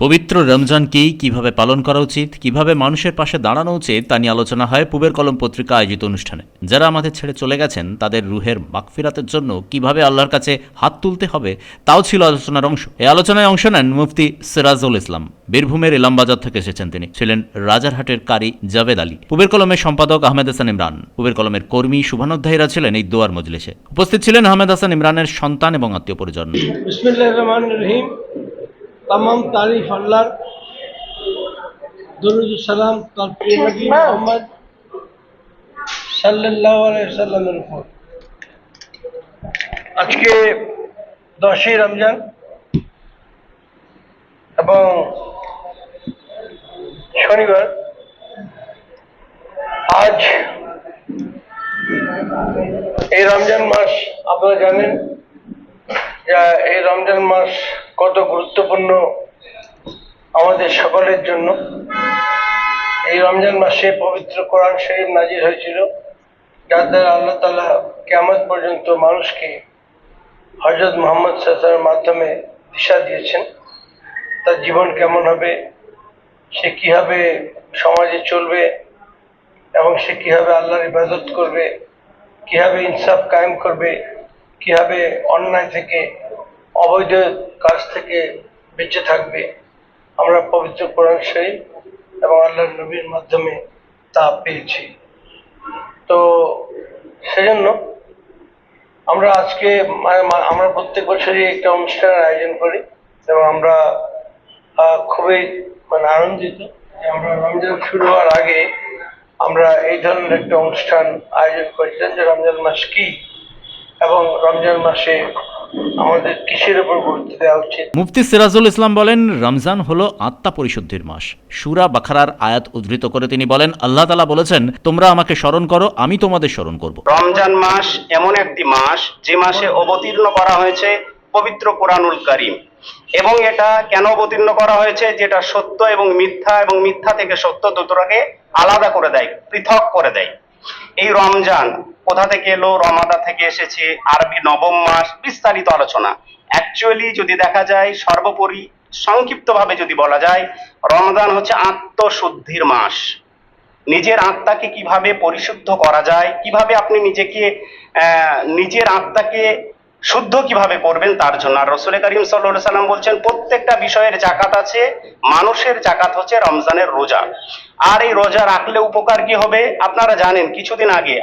পবিত্র রমজান কি, কিভাবে পালন করা উচিত, কিভাবে মানুষের পাশে দাঁড়ানো উচিত তা নিয়ে আলোচনা হয় পূবের কলম পত্রিকা আয়োজিত অনুষ্ঠানে। যারা আমাদের ছেড়ে চলে গেছেন তাদের রুহের মাগফিরাতের জন্য কিভাবে আল্লাহর কাছে হাত তুলতে হবে তাও ছিল আলোচনার অংশ। এই আলোচনায় অংশ নেন মুফতি সিরাজুল ইসলাম। বীরভূমের ইলামবাজার থেকে এসেছেন তিনি। ছিলেন রাজারহাটের কারি জাভেদ আলী। পূবের কলমের সম্পাদক আহমেদ হাসান ইমরান। পূবের কলমের কর্মী শুভানুধ্যায়ীরা ছিলেন এই দোয়ার মজলিসে। উপস্থিত ছিলেন আহমেদ হাসান ইমরানের সন্তান এবং আত্মীয় পরিজন। বিসমিল্লাহির রহমানির রহিম। तमाम तारीफ अल्लाह, दुरूद सलाम তার প্রিয় নবী মুহাম্মদ সাল্লাল্লাহু আলাইহি ওয়াসাল্লামের উপর। আজকে 10ই রমজান এবং শনিবার। আজ এই রমজান মাস, আপনারা জানেন এই রমজান মাস কত গুরুত্বপূর্ণ আমাদের সকলের জন্য। এই রমজান মাসে পবিত্র কোরআন শরীফ নাজিল হয়েছিল, যার দ্বারা আল্লাহ তাআলা কিয়ামত পর্যন্ত মানুষকে হযরত মুহাম্মদ সাল্লাল্লাহু আলাইহি ওয়াসাল্লামের মাধ্যমে দিশা দিয়েছেন। তার জীবন কেমন হবে, সে কিভাবে সমাজে চলবে এবং সে কিভাবে আল্লাহর ইবাদত করবে, কিভাবে ইনসাফ কায়েম করবে, কিভাবে অন্যায় থেকে, অবৈধ কাজ থেকে বেঁচে থাকবে। আমরা পবিত্র কোরআন শরীফ এবং আল্লাহর নবীর মাধ্যমে তা পেয়েছি। তো সেজন্য আমরা আজকে আমরা প্রত্যেক বছরই একটা অনুষ্ঠানের আয়োজন করি এবং আমরা খুবই আনন্দিত যে আমরা রমজান শুরু হওয়ার আগে আমরা এই ধরনের একটা অনুষ্ঠান আয়োজন করেছিলাম যে রমজান মাস কি এবং রমজান মাসে আমাদের কিসের উপর গুরুত্ব দেওয়া উচিত। মুফতি সিরাজুল ইসলাম বলেন, রমজান হলো আত্মা পরিশুদ্ধির মাস। সূরা বাকারার আয়াত উদ্ধৃত করে তিনি বলেন, আল্লাহ তাআলা বলেছেন, তোমরা আমাকে স্মরণ করো, আমি তোমাদের স্মরণ করব। রমজান মাস এমন একটি মাস যে মাসে অবতীর্ণ করা হয়েছে পবিত্র কোরআনুল কারীম। এবং এটা কেন অবতীর্ণ করা হয়েছে? যেটা সত্য এবং মিথ্যা থেকে সত্য দুটোকে আলাদা করে দেয়, পৃথক করে দেয়। এই রমজান কোথা থেকে এলো? রমাদা থেকে এসেছে, আরবি নবম মাস, বিস্তারিত আলোচনা। অ্যাকচুয়ালি যদি দেখা যায়, সর্বোপরি সংক্ষিপ্তভাবে যদি বলা যায়, রমজান হচ্ছে আত্মশুদ্ধির মাস। নিজের আত্মাকে কিভাবে পরিশুদ্ধ করা যায়, কিভাবে আপনি নিজের আত্মাকে শুদ্ধ কিভাবে করবেন তার জন্য। আর রাসূল করিম সাল্লাল্লাহু আলাইহি সাল্লাম বলছেন, প্রত্যেকটা বিষয়ের জাকাত আছে, মানুষের জাকাত হচ্ছে রমজানের রোজা। আর এই রোজা রাখলে উপকার কি হবে? আপনারা জানেন, কিছুদিন আগে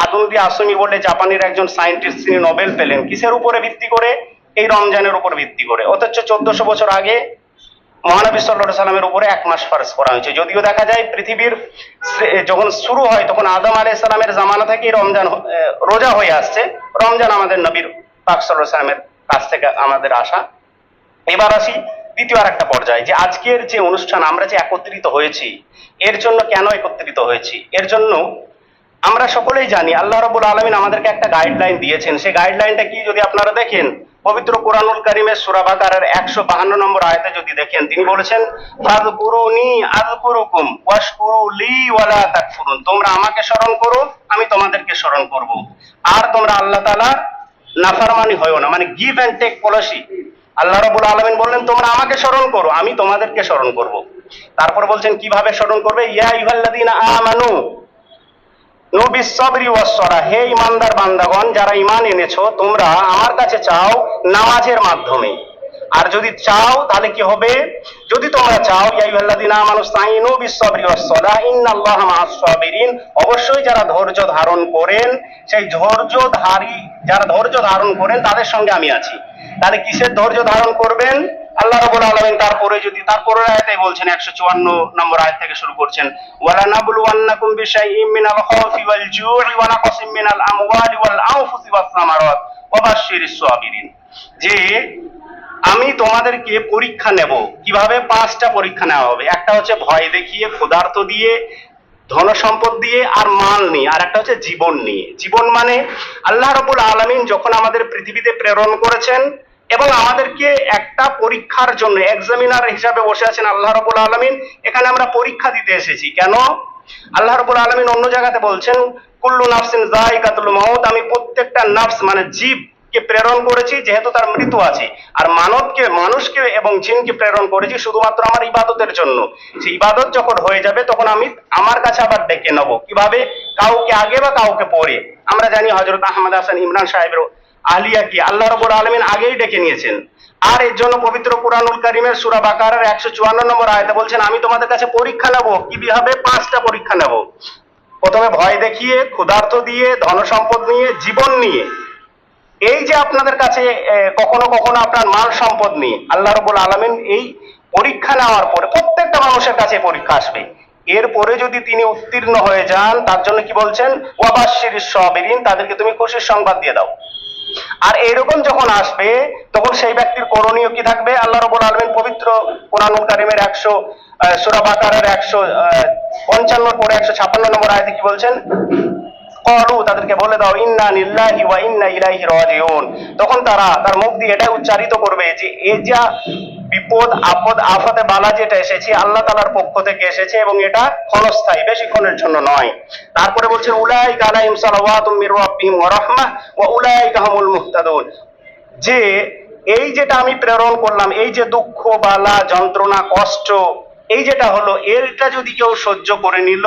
আদুনবি আসমি বলে জাপানের একজন সায়েন্টিস্ট, তিনি নোবেল পেলেন কিসের উপরে ভিত্তি করে? এই রমজানের উপর ভিত্তি করে। অথচ 1400 বছর আগে মহানবী সাল্লাল্লাহু আলাইহি সাল্লামের উপরে 1 মাস ফরজ করা হয়েছে। যদিও দেখা যায় পৃথিবীর যখন শুরু হয় তখন আদম আলাইহিস সালামের জামানা থেকে রমজান রোজা হয়ে আসছে। রমজান আমাদের নবীর পাক সাল্লাল্লাহু আলাইহি সাল্লামের কাছ থেকে আমাদের আসা। এবার আসি দ্বিতীয় আরেকটা পর্যায়ে, যে আজকের যে অনুষ্ঠান আমরা যে একত্রিত হয়েছি, এর জন্য কেন একত্রিত হয়েছি? এর জন্য আমরা সকলেই জানি আল্লাহ রাব্বুল আলামিন আমাদেরকে একটা গাইডলাইন দিয়েছেন। সেই গাইডলাইনটা কি যদি আপনারা দেখেন, পবিত্র কোরআনুল কারীমের সূরা বাকারার 152 নম্বর আয়াতে যদি দেখেন, তিনি বলেছেন, ফাযকুরুনি আযকুরুকুম ওয়াশকুরু লি ওয়ালা তাকফুরুন। তোমরা আমাকে স্মরণ করো, আমি তোমাদেরকে স্মরণ করব। আর তোমরা আল্লাহ তাআলার নাফরমানি হয়ো না, মানে গিভ এন্ড টেক পলিসি। আল্লাহ রাব্বুল আলামিন বললেন, তোমরা আমাকে স্মরণ করো, আমি তোমাদেরকে স্মরণ করব। তারপর বলছেন কিভাবে স্মরণ করবে? ইয়া আইয়ুহাল্লাযীনা আমানু নবিস সাবরি ওয়াস সালাহ। হে ঈমানদার বান্দাগণ, যারা ঈমান এনেছো, তোমরা আমার কাছে চাও নামাজের মাধ্যমে। আর যদি চাও তাহলে কি হবে? যদি তোমরা চাও, ইয়া আইয়ুহাল্লাযীনা আমানু ইসতাঈনু বিস সাবরি ওয়াস সালাহ ইন্নাল্লাহা মাআস সাবিরিন। অবশ্যই যারা ধৈর্য ধারণ করেন, সেই যারা ধৈর্য ধারণ করেন তাদের সঙ্গে আমি আছি। তাহলে কিসের ধৈর্য ধারণ করবেন? আল্লাহ রাব্বুল আলামিন তারপরের আয়াতে বলছেন, 154 নম্বর আয়াত থেকে শুরু করছেন, ওয়ালা নাবলুওয়ান্নাকুম বিশাইইম মিনাল খাউফি ওয়াল জু'i ওয়া নাকসিম মিনাল আমওয়ালি ওয়াল আনফুসি ওয়াস সামারাত ওয়া বাশশিরিস সাবিরিন। যে আমি তোমাদেরকে পরীক্ষা নেব। কিভাবে? 5টা পরীক্ষা নেওয়া হবে। একটা হচ্ছে ভয় দেখিয়ে, ক্ষুধার্ত দিয়ে, ধন সম্পদ দিয়ে, আর মাল নিয়ে। আর একটা হচ্ছে জীবন নিয়ে। জীবন মানে আল্লাহ রাব্বুল আলামিন যখন আমাদের পৃথিবীতে প্রেরণ করেছেন এবং আমাদেরকে একটা পরীক্ষার জন্য এক্সামিনার হিসাবে বসে আছেন আল্লাহ রাব্বুল আলামিন, এখানে আমরা পরীক্ষা দিতে এসেছি। কেন? আল্লাহ রাব্বুল আলামিন অন্য জায়গাতে বলছেন, কুল্লু নাফসিন যায়িকাতুল মাউত। আমি প্রত্যেকটা নাফস মানে জীব, কে প্রেরণ করেছি যেহেতু তার মৃত্যু আছে, আর মানুষকে এবং জিনকে প্রেরণ করেছি শুধুমাত্র আমার ইবাদতের জন্য। সেই ইবাদত যখন হয়ে যাবে তখন আমি আমার কাছে আবার ডেকে নেবো। কিভাবে? কাউকে আগে বা কাউকে পরে। আমরা জানি হযরত আহমদ হাসান ইমরান সাহেবের আলিয়া কি আল্লাহ রাব্বুল আলামিন আগেই ডেকে নিয়েছেন। আর এর জন্য পবিত্র কুরআনুল কারীমের সূরা বাকারার 154 নম্বর আয়াতে বলছেন, আমি তোমাদের কাছে পরীক্ষা নেব। কিভাবে? 5টা পরীক্ষা নেব। প্রথমে ভয় দেখিয়ে, ক্ষুধার্ত দিয়ে, ধনসম্পদ নিয়ে, জীবন নিয়ে। এই যে আপনাদের কাছে কখনো কখনো আপনার মাল সম্পদ নিয়ে আল্লাহ রাব্বুল আলামিন এই পরীক্ষা নেওয়ার পরে প্রত্যেকটা মানুষের কাছে পরীক্ষা আসবে। এরপরে যদি তিনি উত্তীর্ণ হয়ে যান, তার জন্য কি বলছেন? ওয়াবাশশিরিস সাবিরিন, তাদেরকে তুমি খুশির সংবাদ দিয়ে দাও। আর এইরকম যখন আসবে তখন সেই ব্যক্তির করণীয় কি থাকবে? আল্লাহ রাব্বুল আলামিন পবিত্র কুরআনুল কারীমের সূরা বাকারার 155 পরে 156 নম্বর আয়াতে কি বলছেন? ক্বালু, তাদেরকে বলে দাও, ইন্না লিল্লাহি ওয়া ইন্না ইলাইহি রাজিউন। তখন তারা তার মুখ দিয়ে এটা উচ্চারিত করবে যে এই যা বিপদ আপদ আফাতে বালা যেটা এসেছে আল্লাহ তাআলার পক্ষ থেকে এসেছে এবং এটা ক্ষণস্থায়ী, বেশিক্ষণের জন্য নয়। তারপরে বলছেন উলাইকা আলাইহিম সালাওয়াতুম মির রাব্বিহিম ওয়া রাহমাহ ওয়া উলাইকা হুমুল মুহতাদুন। যে এই যেটা আমি প্রেরণ করলাম, এই যে দুঃখ বালা যন্ত্রণা কষ্ট এই যেটা হলো, এরটা যদি কেউ সহ্য করে নিল,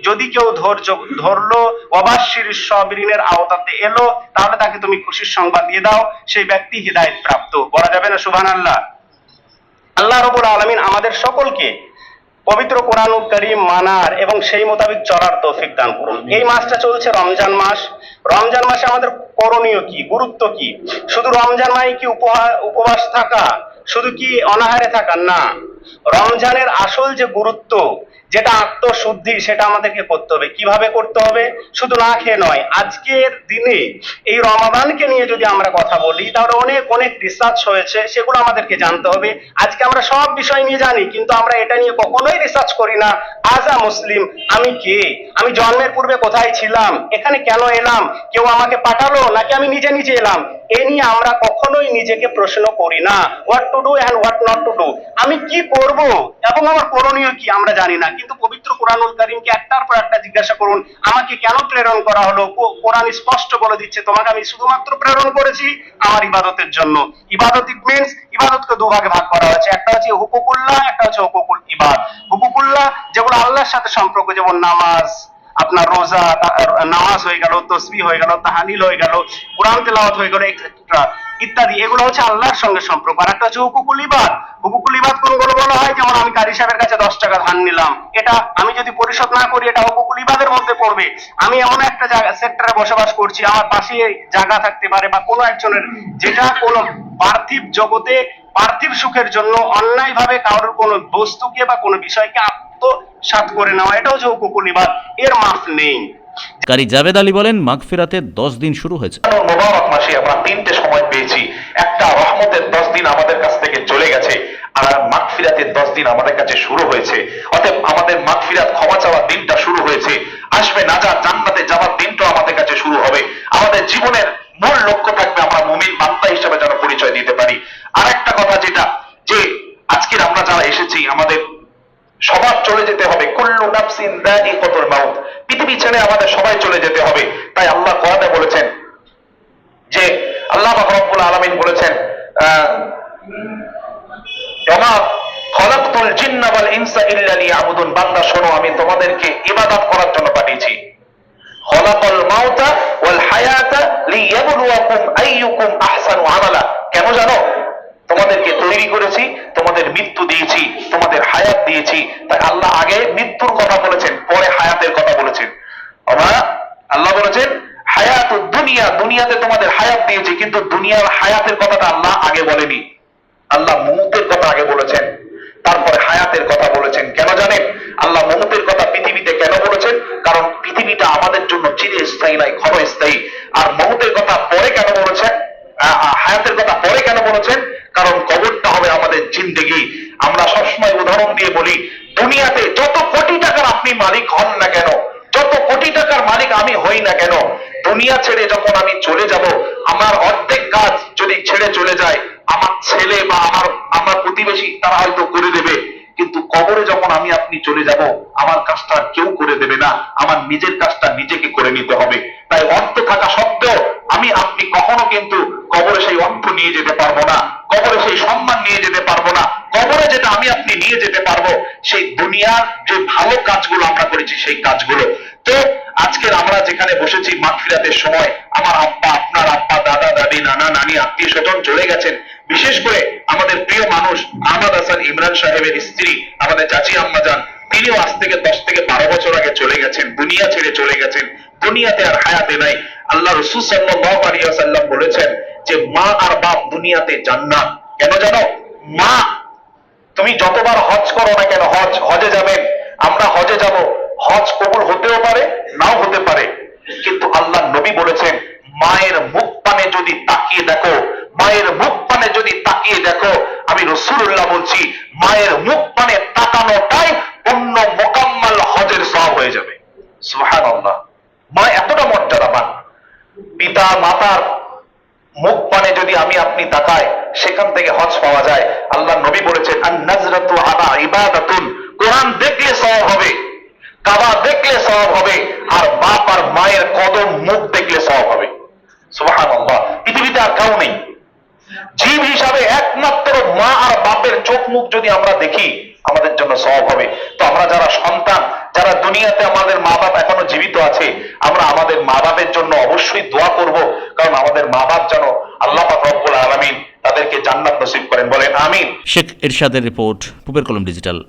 যদি কেউ ধৈর্য ধরলো, ওয়াবাশশিরিস সাবিরিনের আওতাতে এলো, তাহলে তাকে তুমি খুশির সংবাদ দিয়ে দাও, সেই ব্যক্তি হিদায়াত প্রাপ্ত। বলা যাবে না সুবহানাল্লাহ? আল্লাহ রাব্বুল আলামিন আমাদের সকলকে পবিত্র কোরআনুল কারীম মানার এবং সেই মোতাবেক চলার তৌফিক দান করুন। এই মাসটা চলছে রমজান মাস। রমজান মাসে আমাদের করণীয় কি, গুরুত্ব কি? শুধু রমজান মাসে কি উপবাস থাকা, শুধু কি অনাহারে থাকা? না, রমজানের আসল যে গুরুত্ব, যেটা আত্মশুদ্ধি, সেটা আমাদেরকে করতে হবে। কিভাবে করতে হবে? শুধু না খেয়ে নয়। আজকের দিনে এই রমাদানকে নিয়ে যদি আমরা কথা বলি তাহলে অনেক অনেক রিসার্চ হয়েছে, সেগুলো আমাদেরকে জানতে হবে। আজকে আমরা সব বিষয় নিয়ে জানি, কিন্তু আমরা এটা নিয়ে কখনোই রিসার্চ করি না। আজ আ মুসলিম, আমি কে? আমি জন্মের পূর্বে কোথায় ছিলাম? এখানে কেন এলাম? কেউ আমাকে পাঠালো নাকি আমি নিজে নিজে এলাম? এ নিয়ে আমরা কখনোই নিজেকে প্রশ্ন করি না। What to do and what not to do, আমি কি করব এবং আমার করণীয় কি আমরা জানি না। কিন্তু পবিত্র কুরআনুল কারীমকে একটার পর একটা জিজ্ঞাসা করুন, আমাকে কেন প্রেরণ করা হলো? কোরআন স্পষ্ট বলে দিচ্ছে, তোমাকে আমি শুধুমাত্র প্রেরণ করেছি আমার ইবাদতের জন্য। ইবাদত ইট মিন্স, ইবাদতকে দুভাগে ভাগ করা হয়েছে, একটা হচ্ছে হুকুকুল্লাহ, একটা হচ্ছে হুকুকুল ইবাদ। হুকুকুল্লাহ যেগুলো আল্লাহর সাথে সম্পর্ক, যেমন নামাজ, আপনার রোজা, নামাজ হয়ে গেল, তসবিহ হয়ে গেল, তাহলিল হয়ে গেল, কোরআন তেলাওয়াত হয়ে গেল, এক্সেট্রা ইত্যাদি, এগুলো হচ্ছে আল্লাহর সঙ্গে সম্পর্ক। আর একটা হচ্ছে হুকুকুল ইবাদ। হুকুকুল ইবাদ কোনগুলো বলা হয়? যেমন আমি কারি সাহেবের কাছে 10 টাকা ধার নিলাম, এটা আমি যদি পরিশোধ না করি এটা হুকুকুল ইবাদের মধ্যে পড়বে। আমি এমন একটা জায়গা সেক্টরে বসবাস করছি, আমার পাশে জায়গা থাকতে পারে বা কোনো একজনের, যেটা কোনো পার্থিব জগতে পার্থিব সুখের জন্য অন্যায় ভাবে কারোর কোনো বস্তুকে বা কোনো বিষয়কে আত্মসাৎ করে নেওয়া, এটা হচ্ছে হুকুকুল ইবাদ। এর মাফ নেই। কারি জাভেদ আলী বলেন, মাগফিরাতের 10 দিন শুরু হয়েছে। মোবারক মাসে আমরা 3টে সময় পেয়েছি। একটা রহমতের 10 দিন আমাদের কাছ থেকে চলে গেছে, আর মাগফিরাতের 10 দিন আমাদের কাছে শুরু হয়েছে। অতএব আমাদের মাগফিরাত, ক্ষমা চাওয়ার দিনটা শুরু হয়েছে। আসবে নাজাত, জান্নাতে যাওয়ার দিনটা আমাদের কাছে শুরু হবে। আমাদের জীবনের মূল লক্ষ্য থাকবে আমরা মুমিন বান্দা হিসেবে যেন পরিচয় দিতে পারি। আর একটা কথা যেটা, যে আজকের আমরা যারা এসেছি, আমাদের সবার চলে যেতে হবে। কুল্লু নাফসিন যায়িকাতুল মাউত, পৃথিবী ছেড়ে আমাদের সবাই চলে যেতে হবে। তাই আল্লাহ কোরআনে বলেছেন, যে আল্লাহ রাব্বুল আলামিন বলেছেন, ওমা খলাকতুল জিন্না ওয়াল ইনসা ইল্লা লিয়াবুদুন, বান্দা শোনো, আমি তোমাদেরকে ইবাদত করার জন্য পাঠিয়েছি। খলাকাল মাউতা ওয়াল হায়াতা লিয়াবলুয়াকুম আইয়ুকুম আহসানু আমালা, কেন জানো? তোমাদেরকে তৈরি করেছি, তোমাদের মৃত্যু দিয়েছি, তোমাদের হায়াত দিয়েছি। তাই আল্লাহ আগে মৃত্যুর কথা বলেছেন, পরে হায়াতের কথা বলেছেন। আল্লাহ বলেছেন হায়াতুদ দুনিয়া, দুনিয়াতে তোমাদের হায়াত দিয়েছি, কিন্তু দুনিয়ার হায়াতের কথাটা আল্লাহ আগে বলেনি। আল্লাহ মউতের কথা আগে বলেছেন, তারপরে হায়াতের কথা বলেছেন। কেন জানেন? আল্লাহ মউতের কথা পৃথিবীতে কেন বলেছেন? কারণ পৃথিবীটা আমাদের জন্য চিরস্থায়ী নয়, ক্ষণস্থায়ী। আর মউতের কথা পরে কেন বলেছেন? হায়াতের কথা পরে কেন বলেছেন? কারণ কবরটা হবে আমাদের জিন্দেগি। আমরা সবসময় উদাহরণ দিয়ে বলি, দুনিয়াতে যত কোটি টাকার আপনি মালিক হন না কেন, যত কোটি টাকার মালিক আমি হই না কেন, দুনিয়া ছেড়ে যখন আমি চলে যাব, আমার অর্ধেক কাজ যদি ছেড়ে চলে যায়, আমার ছেলে বা আমার প্রতিবেশী তারা হয়তো করে দেবে। কিন্তু কবরে যখন আমি আপনি চলে যাব, আমার কাজটা আর কেউ করে দেবে না, আমার নিজের কাজটা নিজেকে করে নিতে হবে। তাই অর্থ থাকা সত্ত্বেও আমি আপনি কখনো কিন্তু কবরে সেই অর্থ নিয়ে যেতে পারবো না, কবরে সেই সম্মান নিয়ে যেতে পারবো না। কবরে যেটা আমি আপনি নিয়ে যেতে পারবো সেই দুনিয়ার যে ভালো কাজগুলো আমরা করেছি সেই কাজগুলো। তো আজকের আমরা যেখানে বসেছি মাগফিরাতের সময়, আমার আব্বা, আপনার আব্বা, দাদা দাদি, নানা নানি, আত্মীয় স্বজন চলে গেছেন। বিশেষ করে আমাদের প্রিয় মানুষ আহমদ হাসান ইমরান সাহেবের স্ত্রী, আমাদের চাচি আম্মা যান, তিনিও আজ থেকে 10 থেকে 12 বছর আগে চলে গেছেন, দুনিয়া ছেড়ে চলে গেছেন, দুনিয়াতে আর হায়াতে নাই। আল্লাহ রাসূল সাল্লাল্লাহু আলাইহি ওয়াসাল্লাম বলেছেন যে মা আর বাপ দুনিয়াতে জান্নাত। কেন জানো? মা, তুমি যতবার হজ করো না কেন, হজে যাবেন, আমরা হজে যাব, হজ কবুল হতেও পারে নাও হতে পারে, কিন্তু আল্লাহ নবী বলেছেন মায়ের মুখ পানে যদি তাকিয়ে দেখো, মায়ের মুখ পানে যদি তাকিয়ে দেখো, আমি রাসূলুল্লাহ বলছি মায়ের মুখ পানে তাকানোটাই পূর্ণ মোকাম্মল হজের সওয়াব হয়ে যাবে। সুবহানাল্লাহ। মা এতটা মর্যাদাবান। পিতা মাতার মুখ পানে যদি আমি আপনি তাকাই, সেখান থেকে হজ পাওয়া যায়। আল্লাহ নবী বলেছেন আন নাজরাতু আলা ইবাদাতুন, কোরআন দেখলে সওয়াব হবে, কাবা দেখলে সওয়াব হবে, আর বাপ আর মায়ের কদম মুখ দেখলে সওয়াব হবে। সুবহানাল্লাহ। পৃথিবীতে আর কেউ নেই। জীব হিসাবে একমাত্র মা আর বাপের চোখ মুখ যদি আমরা দেখি, আমাদের জন্য সওয়াব হবে। তো আমরা যারা সন্তান, যারা দুনিয়াতে আমাদের মা বাপ এখনো জীবিত আছে, আমরা আমাদের মা বাপের জন্য অবশ্যই দোয়া করব, কারণ আমাদের মা বাপ যেন আল্লাহ পাক রব্বুল আলামিন তাদেরকে জান্নাত নসিব করেন। বলেন আমিন। শেখ এরশাদের রিপোর্ট, পূবের কলম ডিজিটাল।